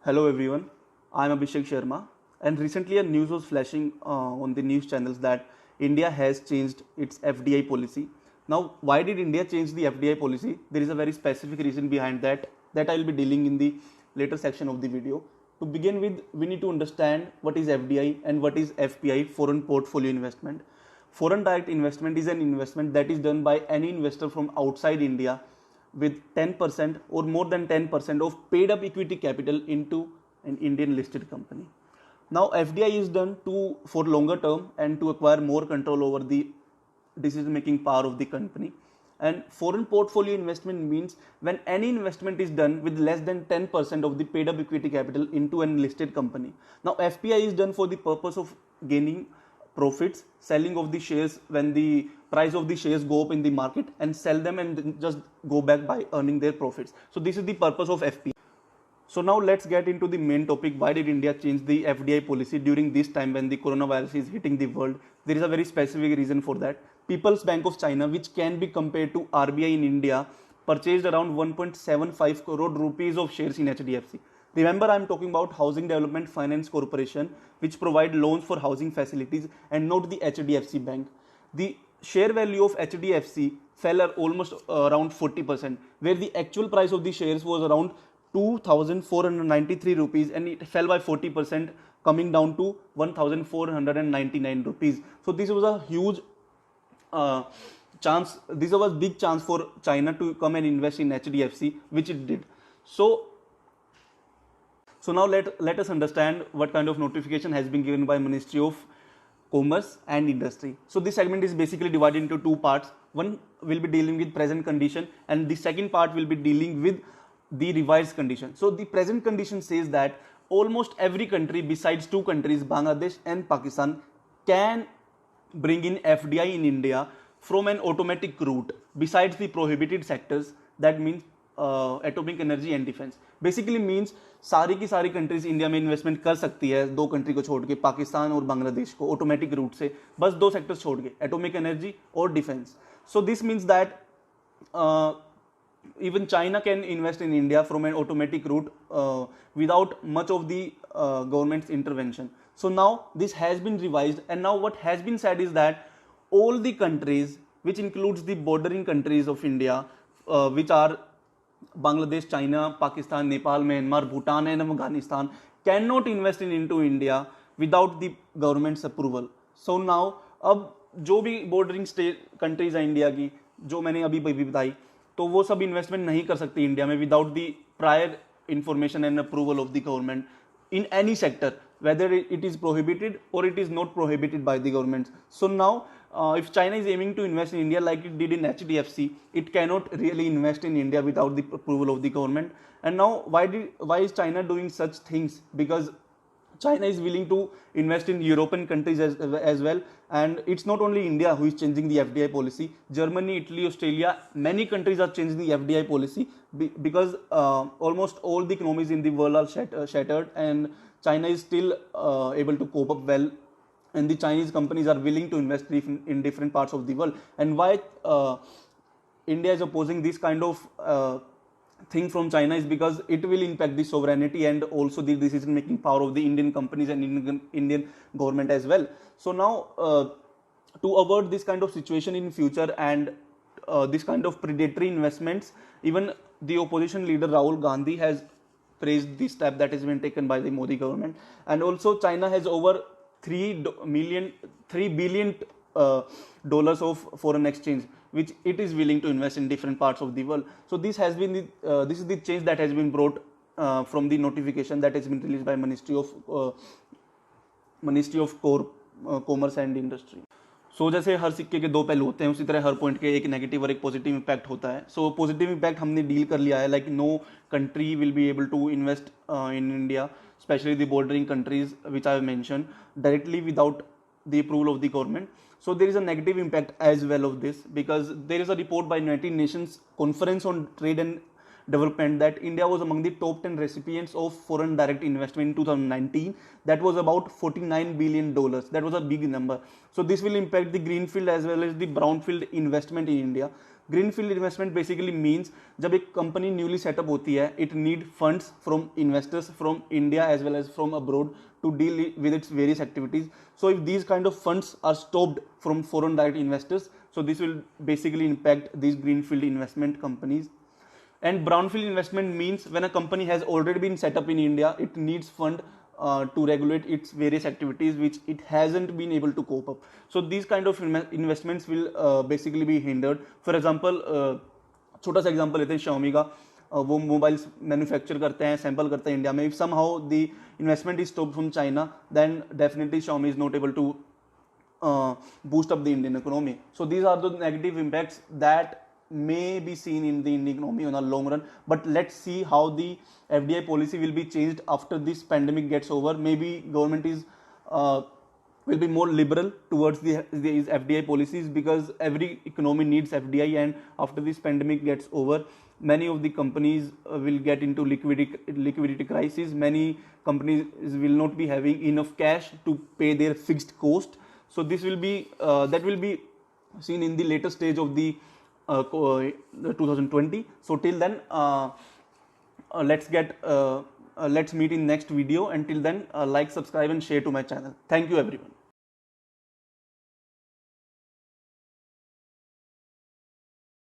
Hello everyone, I am Abhishek Sharma, and recently a news was flashing on the news channels that India has changed its FDI policy. Now, why did India change the FDI policy? There is a very specific reason behind that I will be dealing in the later section of the video. To begin with, we need to understand what is FDI and what is FPI, foreign portfolio investment. Foreign direct investment is an investment that is done by any investor from outside India with 10% or more than 10% of paid up equity capital into an Indian listed company. Now, FDI is done for longer term and to acquire more control over the decision making power of the company. And foreign portfolio investment means when any investment is done with less than 10% of the paid up equity capital into an listed company. Now, FPI is done for the purpose of gaining profits, selling of the shares when the price of the shares go up in the market, and sell them and just go back by earning their profits. So this is the purpose of FPI. So now let's get into the main topic. Why did India change the FDI policy during this time when the coronavirus is hitting the world? There is a very specific reason for that. People's Bank of China, which can be compared to RBI in India, purchased around 1.75 crore rupees of shares in HDFC. Remember, I am talking about Housing Development Finance Corporation, which provide loans for housing facilities, and not the HDFC Bank. The share value of HDFC fell almost around 40%, where the actual price of the shares was around 2,493 rupees, and it fell by 40%, coming down to 1,499 rupees. So this was a huge chance. This was a big chance for China to come and invest in HDFC, which it did. So now let us understand what kind of notification has been given by Ministry of Commerce and Industry. So this segment is basically divided into two parts. One will be dealing with present condition, and the second part will be dealing with the revised condition. So the present condition says that almost every country besides two countries, Bangladesh and Pakistan, can bring in FDI in India from an automatic route besides the prohibited sectors. That means atomic energy and defence. Basically means सारी की सारी countries India में investment कर सकती है, दो country को छोड़ के, पाकिस्तान और बांग्लादेश को, ऑटोमेटिक रूट से, बस दो सेक्टर्स छोड़ के, एटॉमिक एनर्जी और defence. So this means that even China can invest in India from an automatic route without much of the government's intervention. So now this has been revised, and now what has been said is that all the countries, which includes the bordering countries of India, which are Bangladesh, China, Pakistan, Nepal, Myanmar, Bhutan and Afghanistan, cannot invest into India without the government's approval. So now अब जो भी bordering state countries हैं India की, जो मैंने अभी बताई, तो वो सब इन्वेस्टमेंट नहीं कर सकती इंडिया में without the prior information and approval of the government in any sector, whether it is prohibited or it is not prohibited by the government. So now if China is aiming to invest in India like it did in HDFC, it cannot really invest in India without the approval of the government. And now why is China doing such things? Because China is willing to invest in European countries as well, and it's not only India who is changing the FDI policy. Germany, Italy, Australia, many countries are changing the FDI policy because almost all the economies in the world are shattered, and China is still able to cope up well, and the Chinese companies are willing to invest in different parts of the world. And why India is opposing this kind of thing from China is because it will impact the sovereignty and also the decision making power of the Indian companies and Indian government as well. So now to avoid this kind of situation in future and this kind of predatory investments, even the opposition leader Rahul Gandhi has praised this step that has been taken by the Modi government. And also China has over 3 billion dollars of foreign exchange, which it is willing to invest in different parts of the world. So this has been this is the change that has been brought from the notification that has been released by Ministry of Commerce and Industry. सो जैसे हर सिक्के के दो पहलू होते हैं, उसी तरह हर point के एक नेगेटिव और एक पॉजिटिव इम्पैक्ट होता है. सो पॉजिटिव इम्पैक्ट हमने डील कर लिया है, like no country will be able to invest in India, especially the bordering countries which I have mentioned, directly without the approval of the government. So there is a negative impact as well of this, because there is a report by United Nations Conference on Trade and Development that India was among the top 10 recipients of foreign direct investment in 2019. That was about $49 billion. That was a big number. So this will impact the greenfield as well as the brownfield investment in India. Greenfield investment basically means जब एक company newly setup होती है, it need funds from investors from India as well as from abroad to deal with its various activities. So if these kind of funds are stopped from foreign direct investors, so this will basically impact these greenfield investment companies. And brownfield investment means when a company has already been set up in India, it needs fund to regulate its various activities which it hasn't been able to cope up. So these kind of investments will basically be hindered. For example, छोटा सा example लेते हैं Xiaomi का. वो mobiles manufacture करते हैं, sample करते हैं इंडिया में. If somehow the investment is stopped from China, then definitely Xiaomi is not able to boost up the Indian economy. So these are the negative impacts that may be seen in the Indian economy on a long run. But let's see how the FDI policy will be changed after this pandemic gets over. Maybe government is will be more liberal towards these FDI policies, because every economy needs FDI, and after this pandemic gets over, many of the companies will get into liquidity crisis. Many companies will not be having enough cash to pay their fixed cost. So this will be that will be seen in the later stage of the 2020. So till then, let's meet in next video. Until then, like, subscribe and share to my channel. Thank you everyone.